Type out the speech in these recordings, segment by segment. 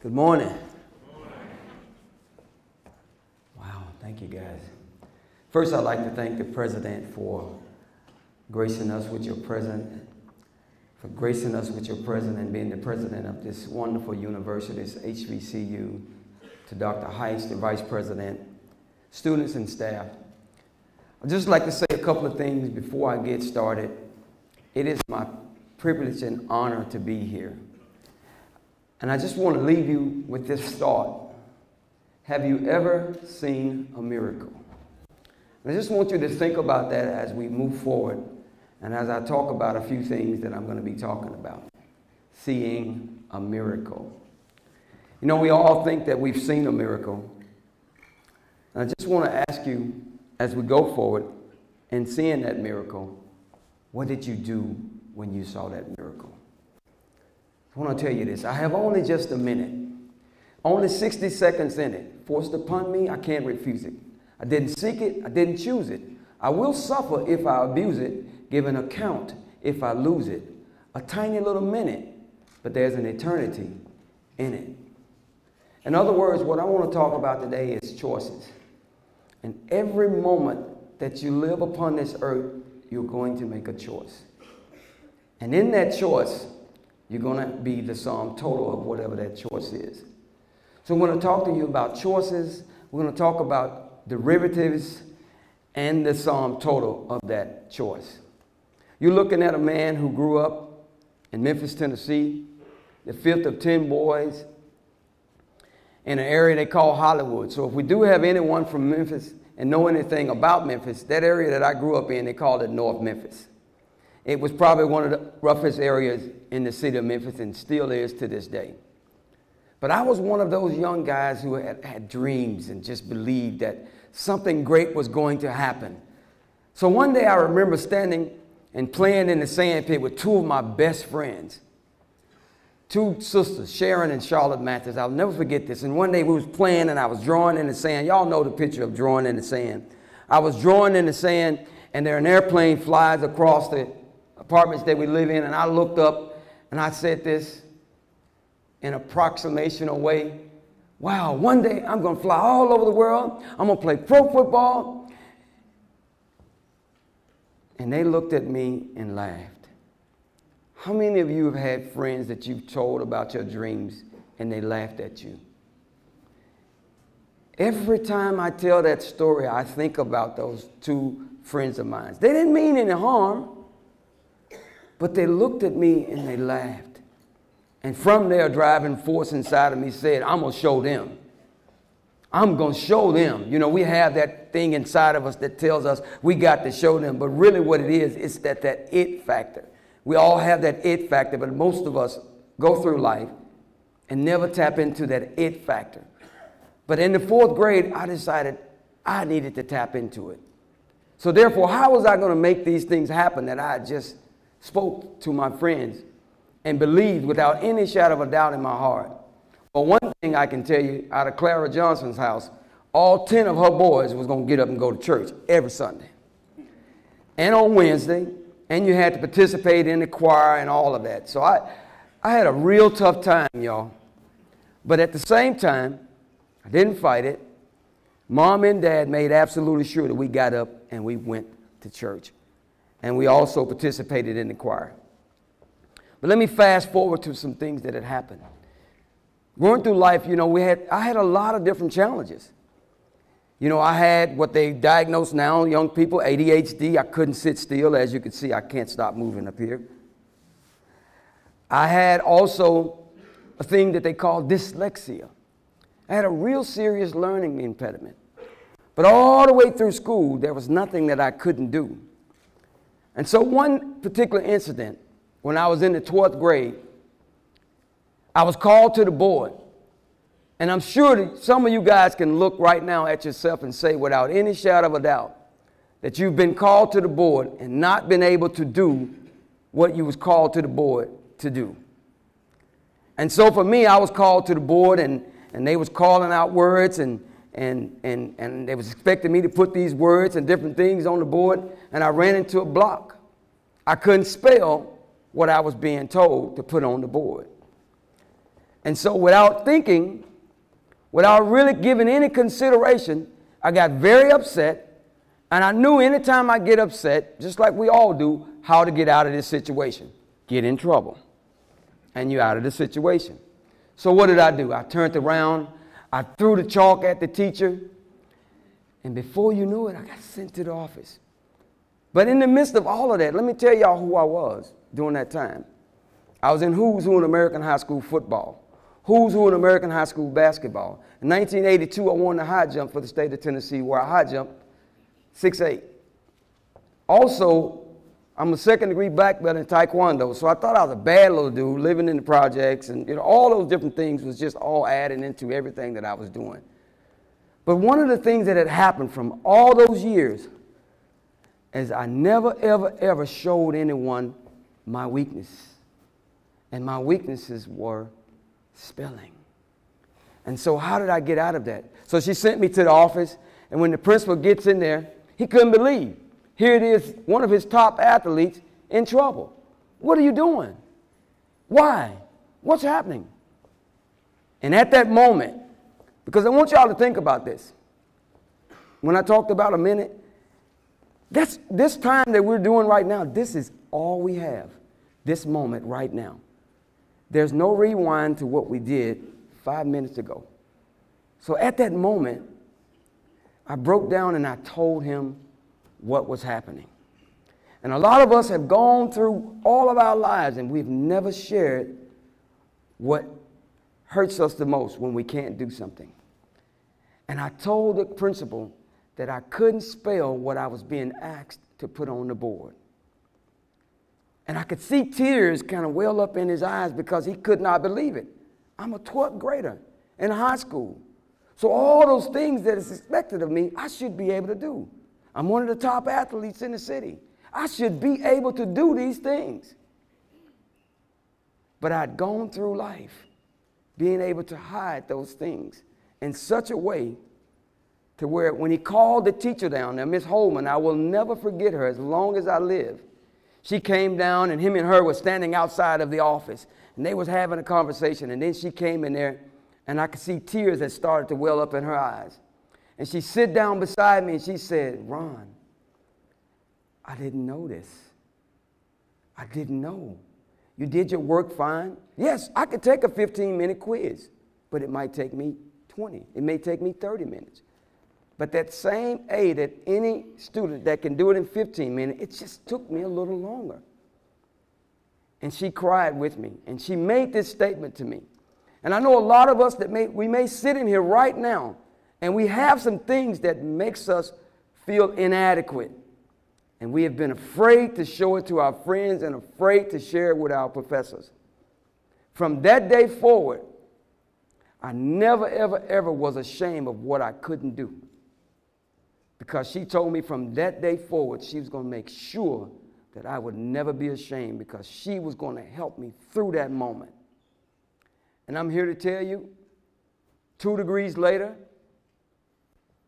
Good morning. Wow, thank you guys. First, I'd like to thank the president for gracing us with your presence, and being the president of this wonderful university, this HBCU, to Dr. Heiss, the vice president, students and staff. I'd just like to say a couple of things before I get started. It is my privilege and honor to be here. And I just want to leave you with this thought. Have you ever seen a miracle? And I just want you to think about that as we move forward and as I talk about a few things that I'm going to be talking about. Seeing a miracle. You know, we all think that we've seen a miracle. And I just want to ask you, as we go forward and seeing that miracle, what did you do when you saw that miracle? I want to tell you this. I have only just a minute, only 60 seconds in it. Forced upon me, I can't refuse it. I didn't seek it, I didn't choose it. I will suffer if I abuse it, give an account if I lose it. A tiny little minute, but there's an eternity in it. In other words, what I want to talk about today is choices. And every moment that you live upon this earth, you're going to make a choice. And in that choice, you're going to be the sum total of whatever that choice is. So I'm going to talk to you about choices. We're going to talk about derivatives and the sum total of that choice. You're looking at a man who grew up in Memphis, Tennessee, the fifth of 10 boys in an area they call Hollywood. So if we do have anyone from Memphis and know anything about Memphis, that area that I grew up in, they called it North Memphis. It was probably one of the roughest areas in the city of Memphis and still is to this day. But I was one of those young guys who had dreams and just believed that something great was going to happen. So one day I remember standing and playing in the sand pit with two of my best friends, two sisters, Sharon and Charlotte Mathis. I'll never forget this. And one day we was playing and I was drawing in the sand. Y'all know the picture of drawing in the sand. I was drawing in the sand and there an airplane flies across the apartments that we live in, and I looked up and I said this in an approximational way. Wow, one day I'm going to fly all over the world. I'm going to play pro football. And they looked at me and laughed. How many of you have had friends that you've told about your dreams and they laughed at you? Every time I tell that story, I think about those two friends of mine. They didn't mean any harm. But they looked at me and they laughed. And from there, a driving force inside of me said, I'm going to show them. I'm going to show them. You know, we have that thing inside of us that tells us we got to show them. But really what it is that it factor. We all have that it factor, but most of us go through life and never tap into that it factor. But in the fourth grade, I decided I needed to tap into it. So therefore, how was I going to make these things happen that I just spoke to my friends and believed without any shadow of a doubt in my heart? But one thing I can tell you, out of Clara Johnson's house, all 10 of her boys was going to get up and go to church every Sunday and on Wednesday, and you had to participate in the choir and all of that. So I had a real tough time, y'all. But at the same time, I didn't fight it. Mom and Dad made absolutely sure that we got up and we went to church. And we also participated in the choir. But let me fast forward to some things that had happened. Going through life, you know, I had a lot of different challenges. You know, I had what they diagnose now, young people, ADHD. I couldn't sit still. As you can see, I can't stop moving up here. I had also a thing that they call dyslexia. I had a real serious learning impediment. But all the way through school, there was nothing that I couldn't do. And so one particular incident, when I was in the 12th grade, I was called to the board. And I'm sure that some of you guys can look right now at yourself and say without any shadow of a doubt that you've been called to the board and not been able to do what you was called to the board to do. And so for me, I was called to the board and they was calling out words and they was expecting me to put these words and different things on the board, and I ran into a block. I couldn't spell what I was being told to put on the board. And so without thinking, without really giving any consideration, I got very upset. And I knew anytime I get upset, just like we all do, how to get out of this situation. Get in trouble. And you're out of the situation. So what did I do? I turned around. I threw the chalk at the teacher. And before you knew it, I got sent to the office. But in the midst of all of that, let me tell y'all who I was during that time. I was in Who's Who in American high school football. Who's Who in American high school basketball. In 1982, I won the high jump for the state of Tennessee, where I high jumped 6'8". Also, I'm a second-degree black belt in Taekwondo, so I thought I was a bad little dude living in the projects, and all those different things was just all adding into everything that I was doing. But one of the things that had happened from all those years is I never, ever, ever showed anyone my weakness. And my weaknesses were spelling. And so how did I get out of that? So she sent me to the office, and when the principal gets in there, he couldn't believe. Here it is, one of his top athletes in trouble. What are you doing? Why? What's happening? And at that moment, because I want y'all to think about this. When I talked about a minute, this time that we're doing right now, this is all we have, this moment right now. There's no rewind to what we did 5 minutes ago. So at that moment, I broke down and I told him what was happening. And a lot of us have gone through all of our lives and we've never shared what hurts us the most when we can't do something. And I told the principal that I couldn't spell what I was being asked to put on the board. And I could see tears kind of well up in his eyes because he could not believe it. I'm a 12th grader in high school. So all those things that is expected of me, I should be able to do. I'm one of the top athletes in the city. I should be able to do these things. But I'd gone through life being able to hide those things in such a way to where when he called the teacher down there, Miss Holman, I will never forget her as long as I live. She came down and him and her were standing outside of the office and they was having a conversation, and then she came in there and I could see tears that started to well up in her eyes. And she sit down beside me and she said, Ron, I didn't know this. I didn't know. You did your work fine. Yes, I could take a 15-minute quiz, but it might take me 20. It may take me 30 minutes. But that same A that any student that can do it in 15 minutes, it just took me a little longer. And she cried with me, and she made this statement to me. And I know a lot of us that we may sit in here right now, and we have some things that makes us feel inadequate. And we have been afraid to show it to our friends and afraid to share it with our professors. From that day forward, I never, ever, ever was ashamed of what I couldn't do. Because she told me from that day forward, she was going to make sure that I would never be ashamed because she was going to help me through that moment. And I'm here to tell you, 2 degrees later,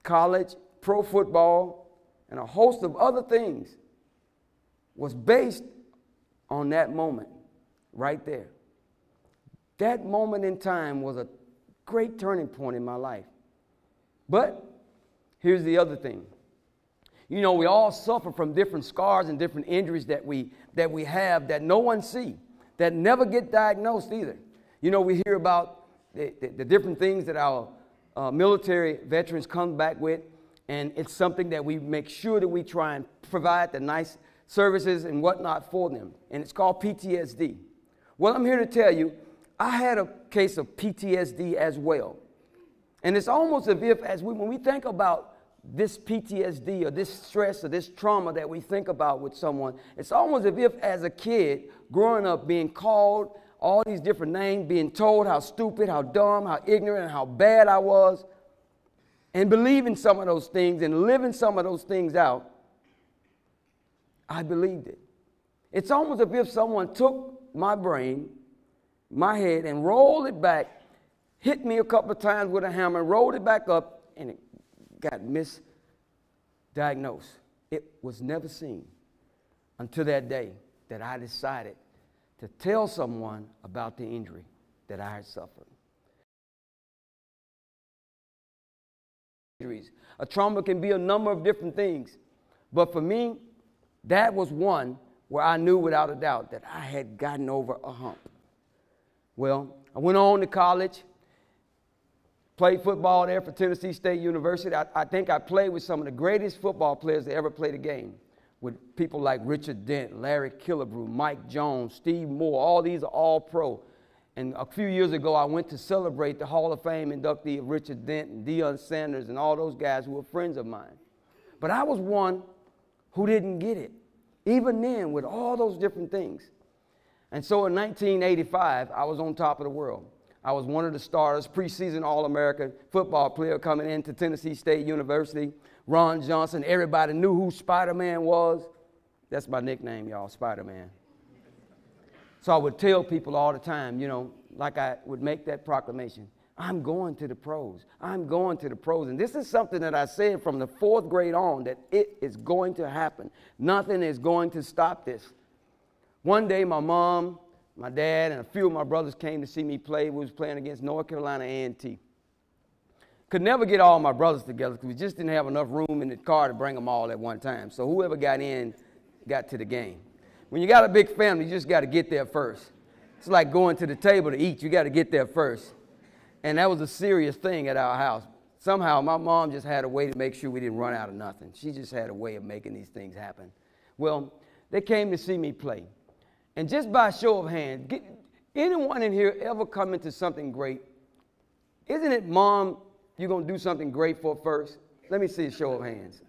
college, pro football, and a host of other things was based on that moment right there. That moment in time was a great turning point in my life. But here's the other thing. You know, we all suffer from different scars and different injuries that we have that no one sees, that never get diagnosed either. You know, we hear about the different things that our military veterans come back with, and it's something that we make sure that we try and provide the nice services and whatnot for them, and it's called PTSD. Well, I'm here to tell you, I had a case of PTSD as well. And it's almost as if, when we think about this PTSD or this stress or this trauma that we think about with someone, it's almost as if as a kid growing up being called all these different names, being told how stupid, how dumb, how ignorant, and how bad I was, and believing some of those things and living some of those things out, I believed it. It's almost as if someone took my brain, my head, and rolled it back, hit me a couple of times with a hammer, rolled it back up, and it got misdiagnosed. It was never seen until that day that I decided to tell someone about the injury that I had suffered. A trauma can be a number of different things. But for me, that was one where I knew without a doubt that I had gotten over a hump. Well, I went on to college, played football there for Tennessee State University. I think I played with some of the greatest football players that ever played a game, with people like Richard Dent, Larry Killebrew, Mike Jones, Steve Moore. All these are all pro. And a few years ago, I went to celebrate the Hall of Fame inductee of Richard Dent and Deion Sanders and all those guys who were friends of mine. But I was one who didn't get it, even then with all those different things. And so in 1985, I was on top of the world. I was one of the starters, preseason All-American football player coming into Tennessee State University. Ron Johnson, everybody knew who Spider-Man was. That's my nickname, y'all, Spider-Man. So I would tell people all the time, you know, like I would make that proclamation, I'm going to the pros. I'm going to the pros. And this is something that I said from the 4th grade on, that it is going to happen. Nothing is going to stop this. One day, my mom, my dad, and a few of my brothers came to see me play. We was playing against North Carolina A&T. Could never get all my brothers together because we just didn't have enough room in the car to bring them all at one time. So whoever got in got to the game. When you got a big family, you just got to get there first. It's like going to the table to eat. You got to get there first. And that was a serious thing at our house. Somehow, my mom just had a way to make sure we didn't run out of nothing. She just had a way of making these things happen. Well, they came to see me play. And just by show of hands, anyone in here ever come into something great? Isn't it, Mom, you're going to do something great for first? Let me see a show of hands.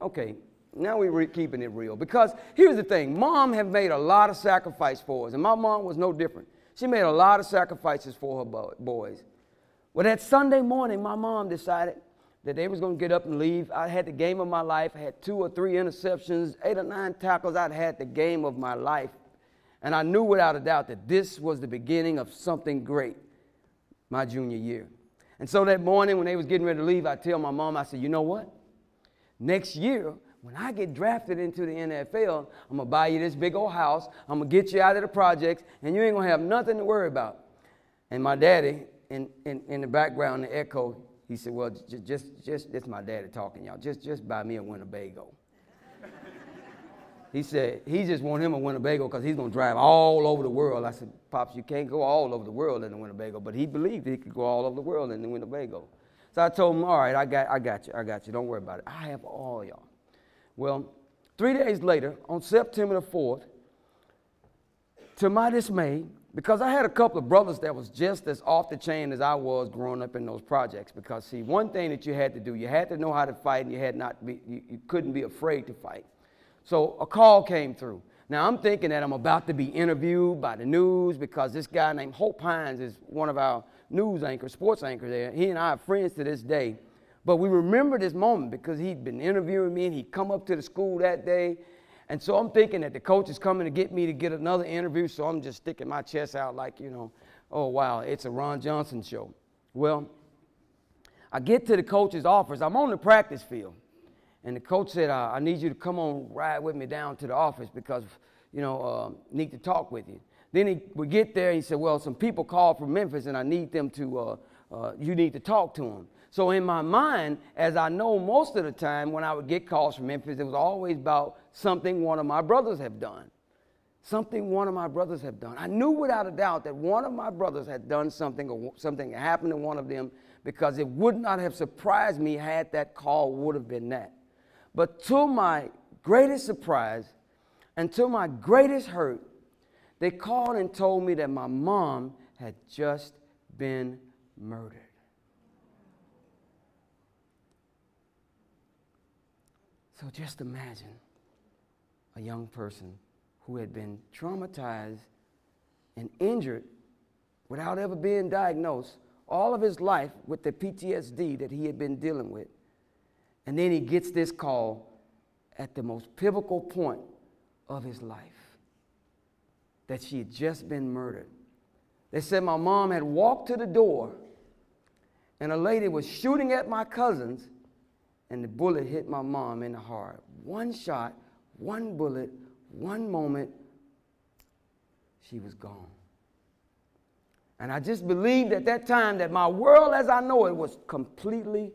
Okay. Now we're keeping it real. Because here's the thing. Mom have made a lot of sacrifice for us. And my mom was no different. She made a lot of sacrifices for her boys. Well, that Sunday morning, my mom decided that they was going to get up and leave. I had the game of my life. I had 2 or 3 interceptions, 8 or 9 tackles. I'd had the game of my life. And I knew without a doubt that this was the beginning of something great my junior year. And so that morning when they was getting ready to leave, I tell my mom, I said, you know what? Next year, when I get drafted into the NFL, I'm going to buy you this big old house. I'm going to get you out of the projects, and you ain't going to have nothing to worry about. And my daddy, in the background, the echo, he said, well, that's my daddy talking, y'all. Just buy me a Winnebago. He said, he just want him a Winnebago because he's going to drive all over the world. I said, Pops, you can't go all over the world in a Winnebago. But he believed he could go all over the world in the Winnebago. So I told him, all right, I got you. Don't worry about it. I have all y'all. Well, 3 days later, on September the 4th, to my dismay, because I had a couple of brothers that was just as off the chain as I was growing up in those projects. Because, see, one thing that you had to do, you had to know how to fight, and you couldn't be afraid to fight. So a call came through. Now, I'm thinking that I'm about to be interviewed by the news because this guy named Hope Hines is one of our news anchors, sports anchors there. He and I are friends to this day. But we remember this moment because he'd been interviewing me and he'd come up to the school that day. And so I'm thinking that the coach is coming to get me to get another interview. So I'm just sticking my chest out like, you know, oh, wow, it's a Ron Johnson show. Well, I get to the coach's office. I'm on the practice field. And the coach said, I need you to come on, ride with me down to the office because, you know, need to talk with you. Then we get there and he said, well, some people called from Memphis and I need them to, you need to talk to them. So in my mind, as I know most of the time when I would get calls from Memphis, it was always about something one of my brothers have done. Something one of my brothers have done. I knew without a doubt that one of my brothers had done something or something happened to one of them because it would not have surprised me had that call would have been that. But to my greatest surprise and to my greatest hurt, they called and told me that my mom had just been murdered. So just imagine a young person who had been traumatized and injured without ever being diagnosed all of his life with the PTSD that he had been dealing with. And then he gets this call at the most pivotal point of his life, that she had just been murdered. They said my mom had walked to the door and a lady was shooting at my cousins and the bullet hit my mom in the heart. One shot, one bullet, one moment, she was gone. And I just believed at that time that my world as I know it was completely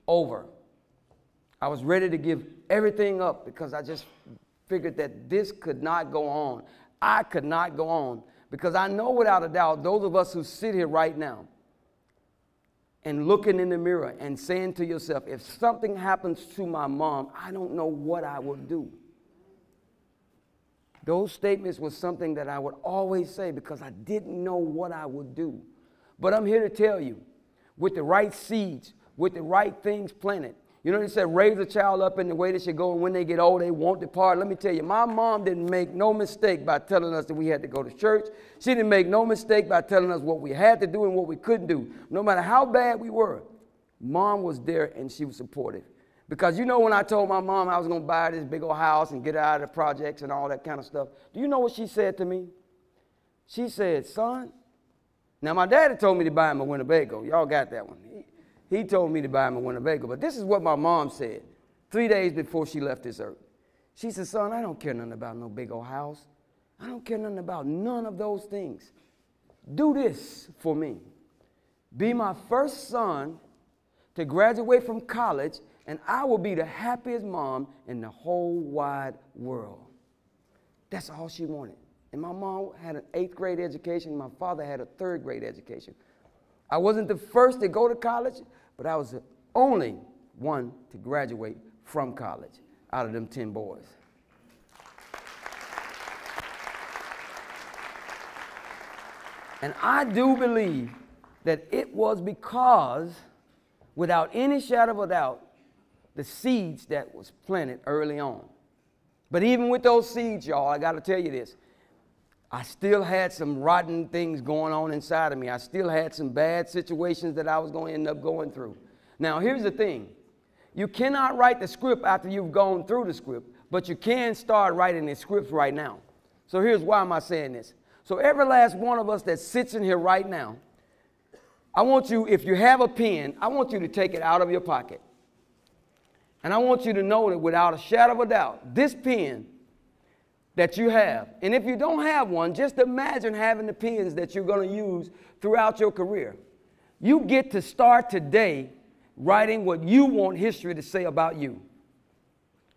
over. I was ready to give everything up because I just figured that this could not go on. I could not go on because I know without a doubt those of us who sit here right now and looking in the mirror and saying to yourself, if something happens to my mom, I don't know what I will do. Those statements were something that I would always say because I didn't know what I would do. But I'm here to tell you, with the right seeds, with the right things planted, you know, they said raise a child up in the way they should go, and when they get old, they won't depart. Let me tell you, my mom didn't make no mistake by telling us that we had to go to church. She didn't make no mistake by telling us what we had to do and what we couldn't do. No matter how bad we were, Mom was there and she was supportive. Because you know when I told my mom I was going to buy this big old house and get her out of the projects and all that kind of stuff, do you know what she said to me? She said, son, now my daddy told me to buy him a Winnebago. Y'all got that one. He told me to buy him a Winnebago. But this is what my mom said 3 days before she left this earth. She said, son, I don't care nothing about no big old house. I don't care nothing about none of those things. Do this for me. Be my first son to graduate from college, and I will be the happiest mom in the whole wide world. That's all she wanted. And my mom had an 8th grade education. My father had a 3rd grade education. I wasn't the first to go to college, but I was the only one to graduate from college out of them 10 boys. And I do believe that it was because, without any shadow of a doubt, the seeds that was planted early on. But even with those seeds, y'all, I got to tell you this. I still had some rotten things going on inside of me. I still had some bad situations that I was going to end up going through. Now, here's the thing. You cannot write the script after you've gone through the script, but you can start writing the scripts right now. So here's why am I saying this. So every last one of us that sits in here right now, I want you, if you have a pen, I want you to take it out of your pocket. And I want you to know that without a shadow of a doubt, this pen that you have, and if you don't have one, just imagine having the pens that you're going to use throughout your career. You get to start today writing what you want history to say about you.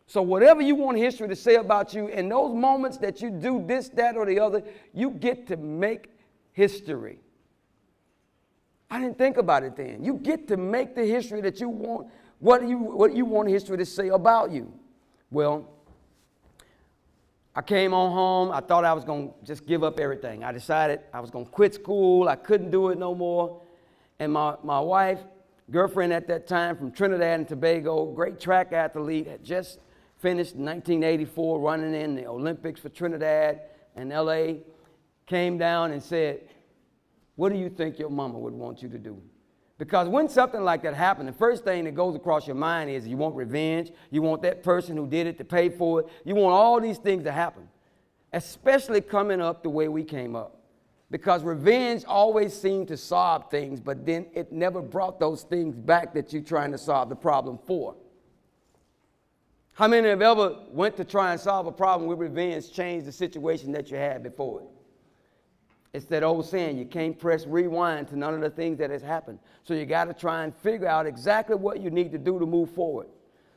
So whatever you want history to say about you, in those moments that you do this, that, or the other, you get to make history. I didn't think about it then. You get to make the history that you want, what you want history to say about you. Well, I came on home. I thought I was going to just give up everything. I decided I was going to quit school. I couldn't do it no more. And my wife, girlfriend at that time from Trinidad and Tobago, great track athlete, had just finished in 1984 running in the Olympics for Trinidad and LA, came down and said, what do you think your mama would want you to do? Because when something like that happens, the first thing that goes across your mind is you want revenge. You want that person who did it to pay for it. You want all these things to happen, especially coming up the way we came up. Because revenge always seemed to solve things, but then it never brought those things back that you're trying to solve the problem for. How many have ever went to try and solve a problem with revenge, changed the situation that you had before it? It's that old saying, you can't press rewind to none of the things that has happened. So you got to try and figure out exactly what you need to do to move forward.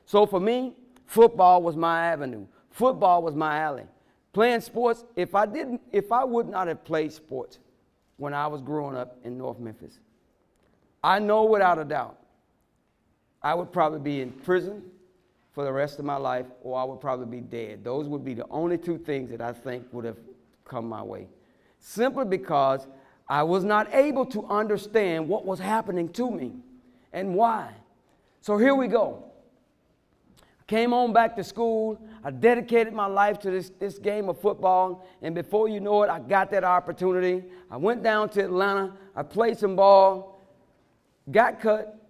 So for me, football was my avenue. Football was my alley. Playing sports, if I would not have played sports when I was growing up in North Memphis, I know without a doubt I would probably be in prison for the rest of my life, or I would probably be dead. Those would be the only two things that I think would have come my way. Simply because I was not able to understand what was happening to me and why. So here we go. I came on back to school. I dedicated my life to this game of football. And before you know it, I got that opportunity. I went down to Atlanta. I played some ball, got cut,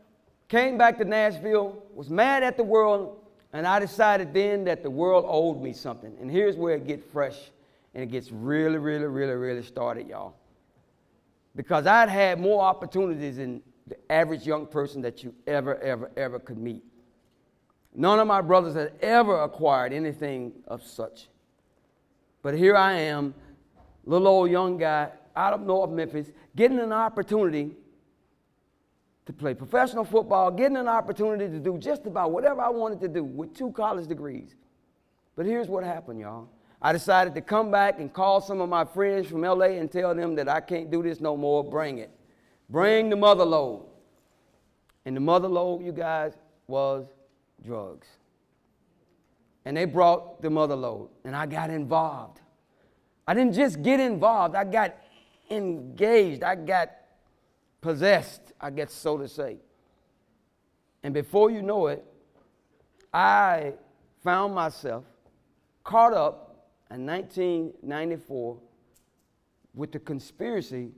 came back to Nashville, was mad at the world, and I decided then that the world owed me something. And here's where it gets fresh. And it gets really, really, really, really started, y'all. Because I'd had more opportunities than the average young person that you ever could meet. None of my brothers had ever acquired anything of such. But here I am, little old young guy, out of North Memphis, getting an opportunity to play professional football, getting an opportunity to do just about whatever I wanted to do with 2 college degrees. But here's what happened, y'all. I decided to come back and call some of my friends from LA and tell them that I can't do this no more. Bring it. Bring the mother load. And the mother load, you guys, was drugs. And they brought the mother load, and I got involved. I didn't just get involved. I got engaged. I got possessed, I guess so to say. And before you know it, I found myself caught up in 1994 with the conspiracy,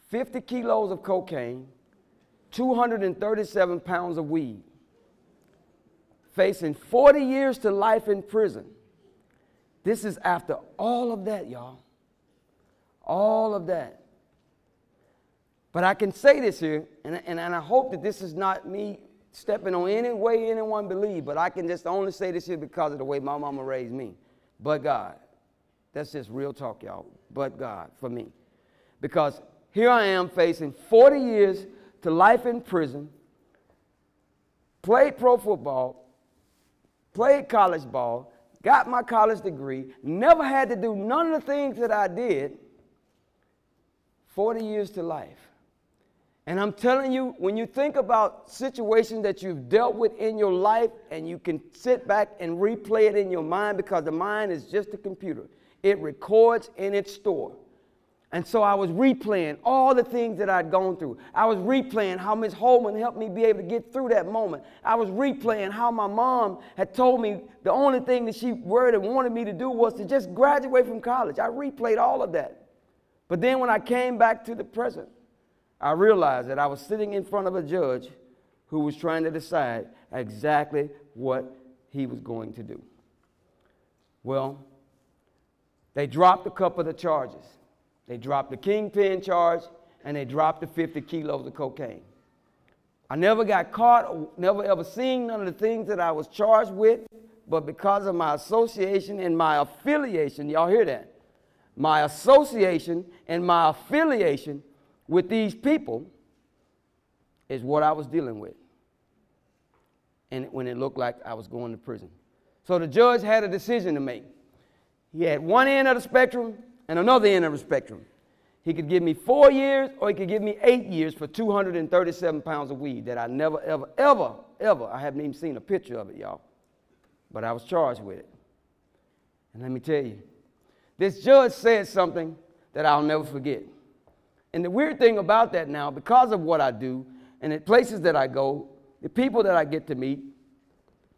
50 kilos of cocaine, 237 pounds of weed, facing 40 years to life in prison. This is after all of that, y'all. All of that. But I can say this here, and I hope that this is not me stepping on any way anyone believes, but I can just only say this here because of the way my mama raised me. But God. That's just real talk, y'all. But God for me. Because here I am facing 40 years to life in prison, played pro football, played college ball, got my college degree, never had to do none of the things that I did, 40 years to life. And I'm telling you, when you think about situations that you've dealt with in your life and you can sit back and replay it in your mind, because the mind is just a computer. It records and it stores. And so I was replaying all the things that I'd gone through. I was replaying how Miss Holman helped me be able to get through that moment. I was replaying how my mom had told me the only thing that she worried and wanted me to do was to just graduate from college. I replayed all of that. But then when I came back to the present, I realized that I was sitting in front of a judge who was trying to decide exactly what he was going to do. Well, they dropped a couple of the charges. They dropped the kingpin charge, and they dropped the 50 kilos of cocaine. I never got caught, never ever seen none of the things that I was charged with, but because of my association and my affiliation, y'all hear that? My association and my affiliation with these people is what I was dealing with. And when it looked like I was going to prison. So the judge had a decision to make. He had one end of the spectrum and another end of the spectrum. He could give me 4 years or he could give me 8 years for 237 pounds of weed that I never, ever, I haven't even seen a picture of it, y'all. But I was charged with it. And let me tell you, this judge said something that I'll never forget. And the weird thing about that now, because of what I do and the places that I go, the people that I get to meet,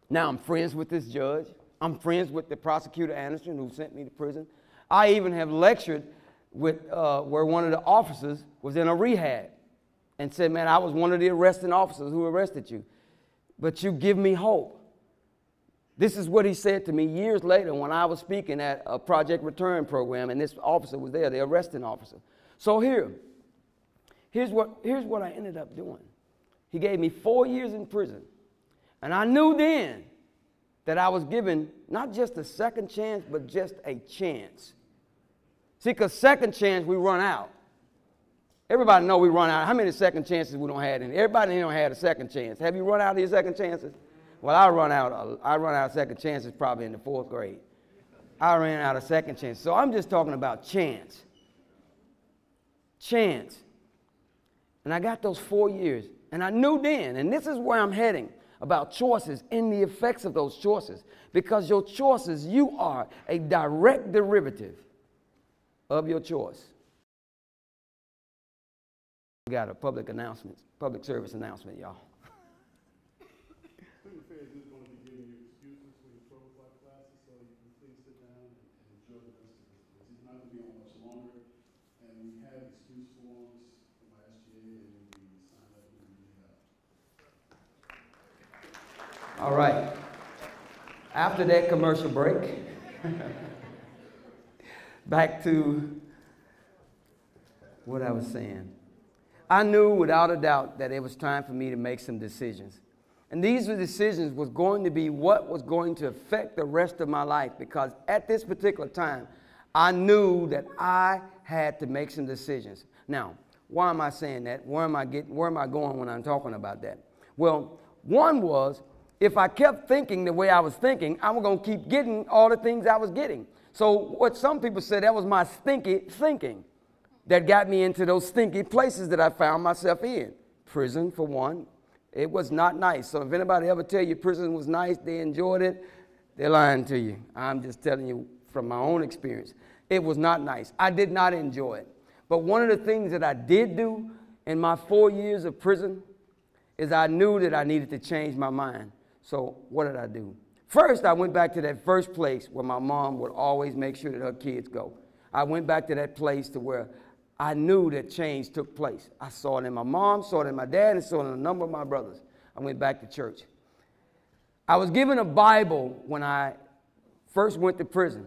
now I'm friends with this judge. I'm friends with the prosecutor Anderson who sent me to prison. I even have lectured with where one of the officers was in a rehab and said, man, I was one of the arresting officers who arrested you, but you give me hope. This is what he said to me years later when I was speaking at a Project Return program, and this officer was there, the arresting officer. So here's what I ended up doing. He gave me 4 years in prison, and I knew then that I was given not just a second chance, but just a chance. See, because second chance, we run out. Everybody know we run out. How many second chances we don't have? Everybody don't have a second chance. Have you run out of your second chances? Well, I run out of second chances probably in the 4th grade. I ran out of second chances. So I'm just talking about chance. Chance. And I got those 4 years. And I knew then, and this is where I'm heading, about choices and the effects of those choices. Because your choices, you are a direct derivative of your choice. We got a public service announcement, y'all. Student Affairs is going to be giving you excuses for your 12 o'clock classes, so you can please sit down and enjoy the rest of this. It's not going to be on much longer, and we have excuse forms from my SGA, and we sign up and we All right. After that commercial break, back to what I was saying. I knew without a doubt that it was time for me to make some decisions. And these decisions was going to be what was going to affect the rest of my life, because at this particular time, I knew that I had to make some decisions. Now, why am I saying that? Where am I going when I'm talking about that? Well, one was, if I kept thinking the way I was thinking, I was going to keep getting all the things I was getting. So what some people said, that was my stinky thinking that got me into those stinky places that I found myself in. Prison, for one. It was not nice. So if anybody ever tell you prison was nice, they enjoyed it, they're lying to you. I'm just telling you from my own experience. It was not nice. I did not enjoy it. But one of the things that I did do in my 4 years of prison is I knew that I needed to change my mind. So what did I do? First, I went back to that first place where my mom would always make sure that her kids go. I went back to that place to where I knew that change took place. I saw it in my mom, saw it in my dad, and saw it in a number of my brothers. I went back to church. I was given a Bible when I first went to prison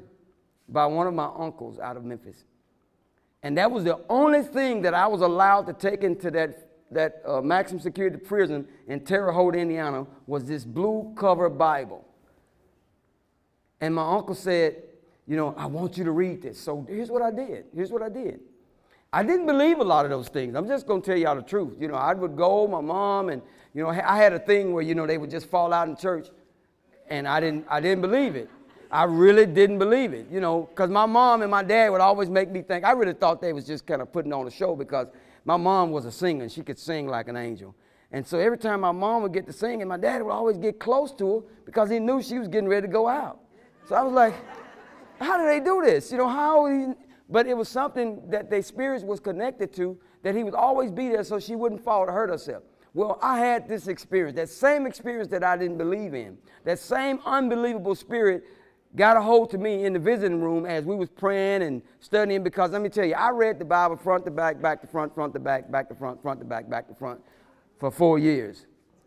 by one of my uncles out of Memphis. And that was the only thing that I was allowed to take into that maximum security prison in Terre Haute, Indiana, was this blue cover Bible. And my uncle said, you know, I want you to read this. So here's what I did. I didn't believe a lot of those things. I'm just going to tell y'all the truth. You know, I would go, my mom, and, you know, I had a thing where, you know, they would just fall out in church. And I didn't believe it. I really didn't believe it, you know, because my mom and my dad would always make me think. I really thought they was just kind of putting on a show because my mom was a singer and she could sing like an angel. And so every time my mom would get to sing, and my dad would always get close to her because he knew she was getting ready to go out. So I was like, how do they do this? You know, but it was something that their spirits was connected to, that he would always be there so she wouldn't fall to hurt herself. Well, I had this experience, that same experience that I didn't believe in, that same unbelievable spirit got a hold to me in the visiting room as we was praying and studying, because let me tell you, I read the Bible front to back, back to front, front to back, back to front, front to back, back to front for 4 years.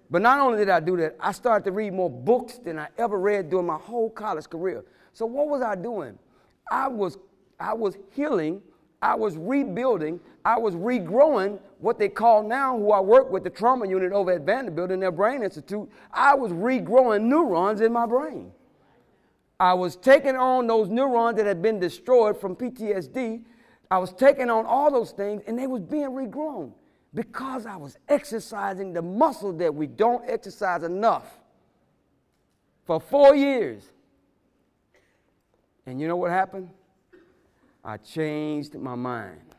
But not only did I do that, I started to read more books than I ever read during my whole college career. So what was I doing? I was healing, I was rebuilding, I was regrowing what they call now, who I work with, the trauma unit over at Vanderbilt in their brain institute. I was regrowing neurons in my brain. I was taking on those neurons that had been destroyed from PTSD. I was taking on all those things, and they was being regrown because I was exercising the muscle that we don't exercise enough for 4 years. And you know what happened? I changed my mind.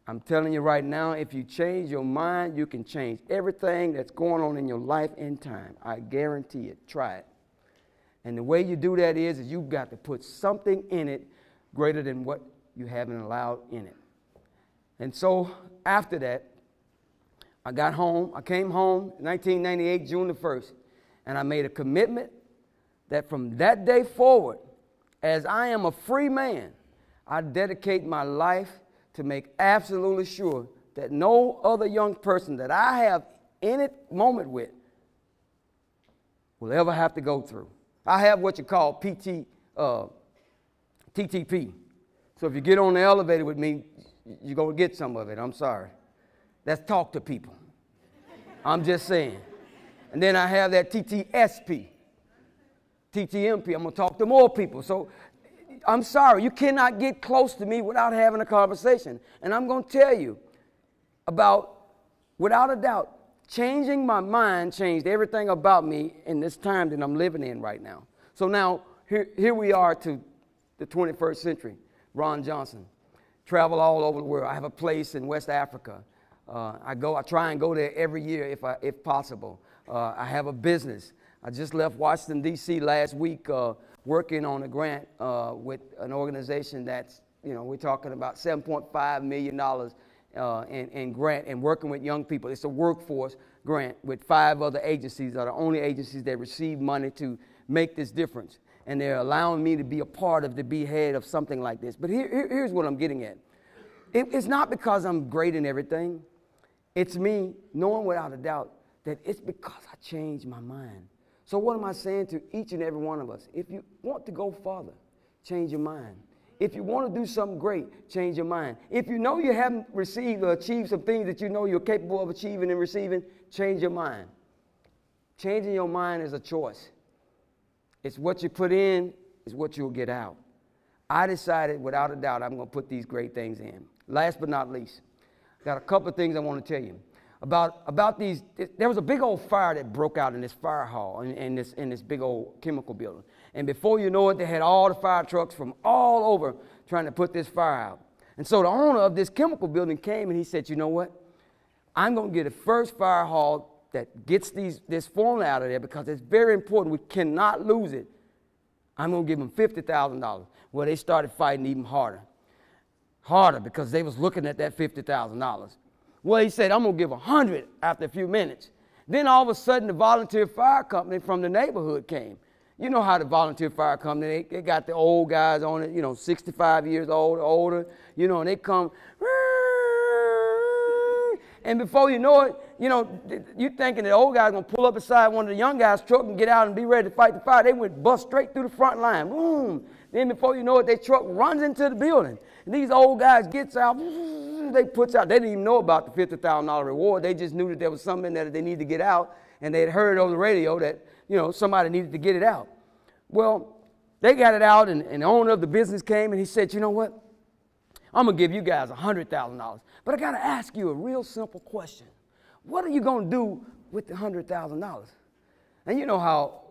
I'm telling you right now, if you change your mind, you can change everything that's going on in your life in time. I guarantee it. Try it. And the way you do that is you've got to put something in it greater than what you haven't allowed in it. And so after that, I got home. I came home 1998, June the 1st, and I made a commitment that from that day forward, as I am a free man, I dedicate my life to make absolutely sure that no other young person that I have any moment with will ever have to go through. I have what you call TTP. So if you get on the elevator with me, you're going to get some of it. I'm sorry. That's talk to people. I'm just saying. And then I have that TTSP. TTMP, I'm going to talk to more people. So I'm sorry, you cannot get close to me without having a conversation. And I'm going to tell you about, without a doubt, changing my mind changed everything about me in this time that I'm living in right now. So now, here we are to the 21st century. Ron Johnson. Travel all over the world. I have a place in West Africa. I try and go there every year if possible. I have a business. I just left Washington, D.C. last week working on a grant with an organization that's, you know, we're talking about $7.5 million in grant and working with young people. It's a workforce grant with 5 other agencies that are the only agencies that receive money to make this difference. And they're allowing me to be a part of, to be head of something like this. But here's what I'm getting at. It's not because I'm great in everything. It's me knowing without a doubt that it's because I changed my mind. So what am I saying to each and every one of us? If you want to go farther, change your mind. If you want to do something great, change your mind. If you know you haven't received or achieved some things that you know you're capable of achieving and receiving, change your mind. Changing your mind is a choice. It's what you put in is what you'll get out. I decided without a doubt I'm going to put these great things in. Last but not least, got a couple of things I want to tell you. About these, there was a big old fire that broke out in this fire hall in this big old chemical building. And before you know it, they had all the fire trucks from all over trying to put this fire out. And so the owner of this chemical building came and he said, you know what? I'm going to get the first fire hall that gets this formula out of there because it's very important. We cannot lose it. I'm going to give them $50,000. Well, they started fighting even harder because they was looking at that $50,000. Well, he said, I'm going to give 100 after a few minutes. Then all of a sudden, the volunteer fire company from the neighborhood came. You know how the volunteer fire company, they got the old guys on it, 65 years old, older, and they come, and before you know it, you thinking the old guy's going to pull up beside one of the young guys' truck and get out and be ready to fight the fire. They went bust straight through the front line. Boom. Then before you know it, their truck runs into the building. And these old guys gets out, they puts out. They didn't even know about the $50,000 reward. They just knew that there was something in there that they needed to get out. And they had heard over the radio that, somebody needed to get it out. Well, they got it out, and the owner of the business came, and he said, you know what? I'm going to give you guys $100,000. But I got to ask you a real simple question. What are you going to do with the $100,000? And you know how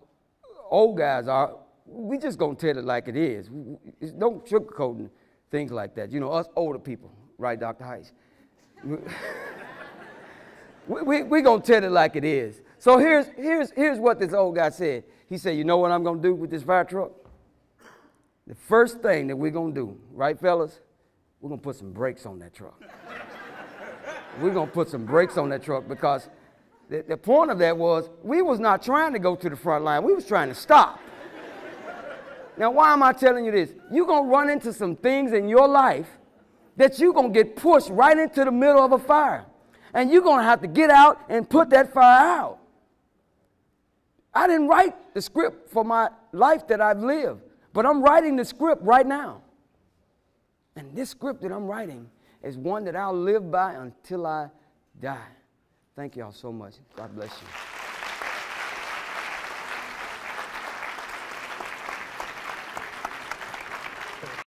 old guys are. We just going to tell it like it is. Don't sugarcoat things like that. Us older people, right, Dr. Heiss? We're going to tell it like it is. So here's what this old guy said. He said, you know what I'm going to do with this fire truck? The first thing that we're going to do, right, fellas? We're going to put some brakes on that truck. We're going to put some brakes on that truck because the point of that was we was not trying to go to the front line. We was trying to stop. Now, why am I telling you this? You're going to run into some things in your life that you're going to get pushed right into the middle of a fire. And you're going to have to get out and put that fire out. I didn't write the script for my life that I've lived, but I'm writing the script right now. And this script that I'm writing is one that I'll live by until I die. Thank y'all so much. God bless you.